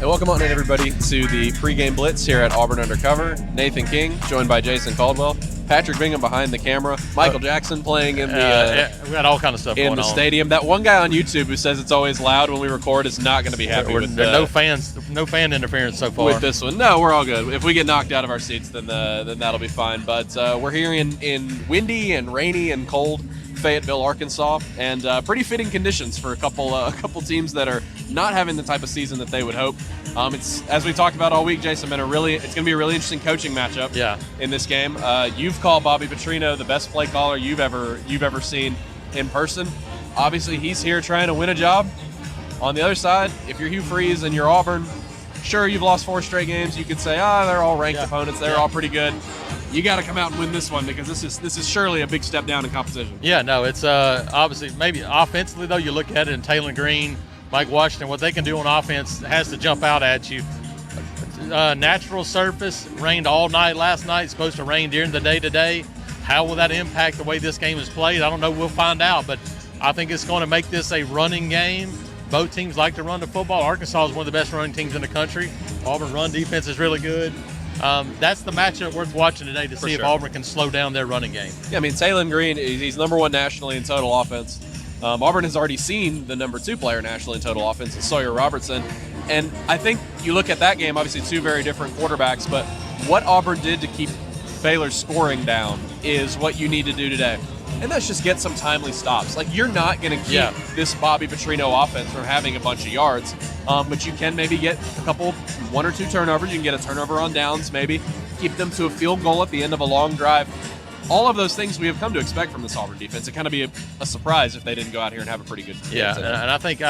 And welcome on in, everybody, to the pregame Blitz here at Auburn Undercover. Nathan King, joined by Jason Caldwell. Patrick Bingham behind the camera. Michael Jackson playing in the we got all kind of stuff in going the on. stadium. That one guy on YouTube who says it's always loud when we record is not going to be happy with no fan interference so far with this one. No, we're all good. If we get knocked out of our seats, then that'll be fine. But we're here in windy and rainy and cold Fayetteville, Arkansas, and pretty fitting conditions for a couple teams that are not having the type of season that they would hope. It's, as we talked about all week, Jason, it's going to be a really interesting coaching matchup. Yeah. In this game, you've called Bobby Petrino the best play caller you've ever seen in person. Obviously, he's here trying to win a job. On the other side, if you're Hugh Freeze and you're Auburn, sure, you've lost 4 straight games. You could say, they're all ranked opponents. They're all pretty good. You got to come out and win this one because this is surely a big step down in competition. Yeah, no, it's obviously maybe offensively though. You look at it, and Taylor Green, Mike Washington, what they can do on offense has to jump out at you. Natural surface, rained all night last night. It's supposed to rain during the day today. How will that impact the way this game is played? I don't know. We'll find out. But I think it's going to make this a running game. Both teams like to run the football. Arkansas is one of the best running teams in the country. Auburn run defense is really good. That's the matchup worth watching today to see if Auburn can slow down their running game. Yeah, I mean, Taylor Green, he's number 1 nationally in total offense. Auburn has already seen the number 2 player nationally in total offense, Sawyer Robertson. And I think you look at that game, obviously 2 very different quarterbacks, but what Auburn did to keep Baylor's scoring down is what you need to do today. And that's just get some timely stops. Like, you're not going to keep this Bobby Petrino offense from having a bunch of yards, but you can maybe get a couple, 1 or 2 turnovers. You can get a turnover on downs, maybe keep them to a field goal at the end of a long drive. All of those things we have come to expect from this Auburn defense. It kind of be a surprise if they didn't go out here and have a pretty good game. Yeah, and I think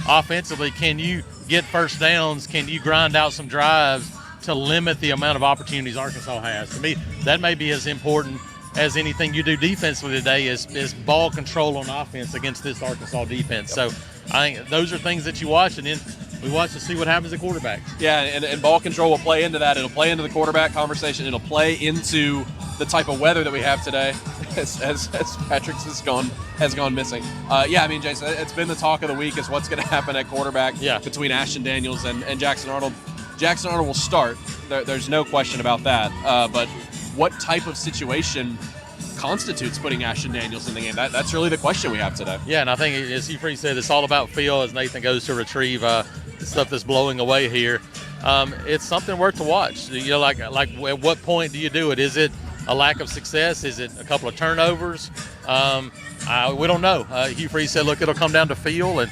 offensively, can you get first downs? Can you grind out some drives to limit the amount of opportunities Arkansas has? To me, that may be as important as anything you do defensively today is ball control on offense against this Arkansas defense. So I think those are things that you watch, and then we watch to see what happens at quarterback. Yeah, and ball control will play into that. It'll play into the quarterback conversation. It'll play into the type of weather that we have today, as Patrick's has gone missing. I mean, Jason, it's been the talk of the week is what's going to happen at quarterback between Ashton Daniels and Jackson Arnold. Jackson Arnold will start. There's no question about that. But what type of situation constitutes putting Ashton Daniels in the game? That's really the question we have today. Yeah, and I think, as Hugh Freeze said, it's all about feel as Nathan goes to retrieve the stuff that's blowing away here. It's something worth to watch. You know, like at what point do you do it? Is it a lack of success? Is it a couple of turnovers? We don't know. Hugh Freeze said, look, it'll come down to feel, and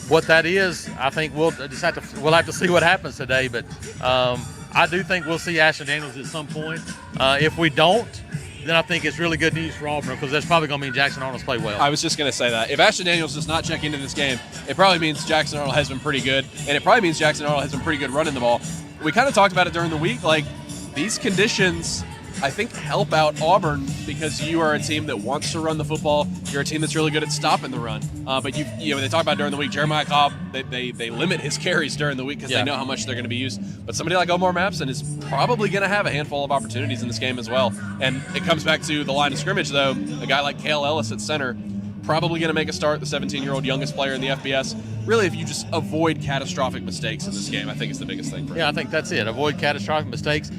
what that is, I think we'll have to see what happens today. But I do think we'll see Ashton Daniels at some point. If we don't, then I think it's really good news for Auburn because that's probably going to mean Jackson Arnold's play well. I was just going to say that. If Ashton Daniels does not check into this game, it probably means Jackson Arnold has been pretty good, and it probably means Jackson Arnold has been pretty good running the ball. We kind of talked about it during the week. Like, these conditions, I think, help out Auburn because you are a team that wants to run the football. You're a team that's really good at stopping the run. But you know, they talk about during the week, Jeremiah Cobb, they limit his carries during the week because they know how much they're going to be used. But somebody like Omar Mapson is probably going to have a handful of opportunities in this game as well. And it comes back to the line of scrimmage, though. A guy like Cale Ellis at center, probably going to make a start, the 17-year-old youngest player in the FBS. Really, if you just avoid catastrophic mistakes in this game, I think it's the biggest thing for him. Yeah, I think that's it. Avoid catastrophic mistakes.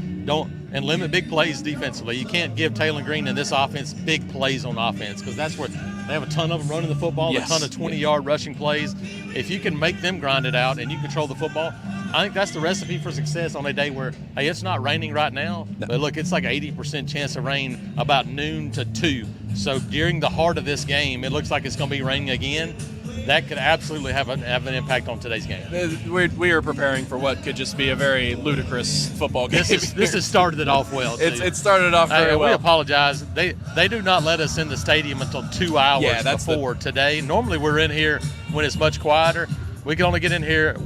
And limit big plays defensively. You can't give Taylor Green in this offense big plays on offense because that's where they have a ton of them running the football, a ton of 20-yard rushing plays. If you can make them grind it out and you control the football, I think that's the recipe for success on a day where, hey, it's not raining right now, but look, it's like an 80% chance of rain about noon to 2. So during the heart of this game, it looks like it's going to be raining again. That could absolutely have an impact on today's game. We are preparing for what could just be a very ludicrous football game. This has started it off well. It started off very well. We apologize. They do not let us in the stadium until 2 hours before today. Normally we're in here when it's much quieter. We can only get in here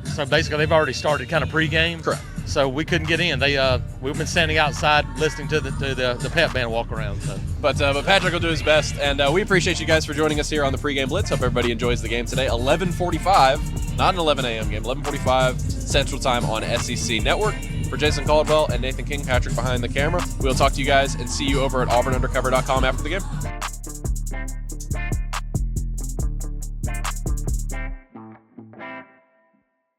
so basically they've already started kind of pregame. Correct. So we couldn't get in. We've been standing outside listening to the pep band walk around. So. But Patrick will do his best, and we appreciate you guys for joining us here on the pregame Blitz. Hope everybody enjoys the game today. 11:45, not an 11 a.m. game. 11:45 Central Time on SEC Network. For Jason Caldwell and Nathan King, Patrick behind the camera. We'll talk to you guys and see you over at auburnundercover.com after the game.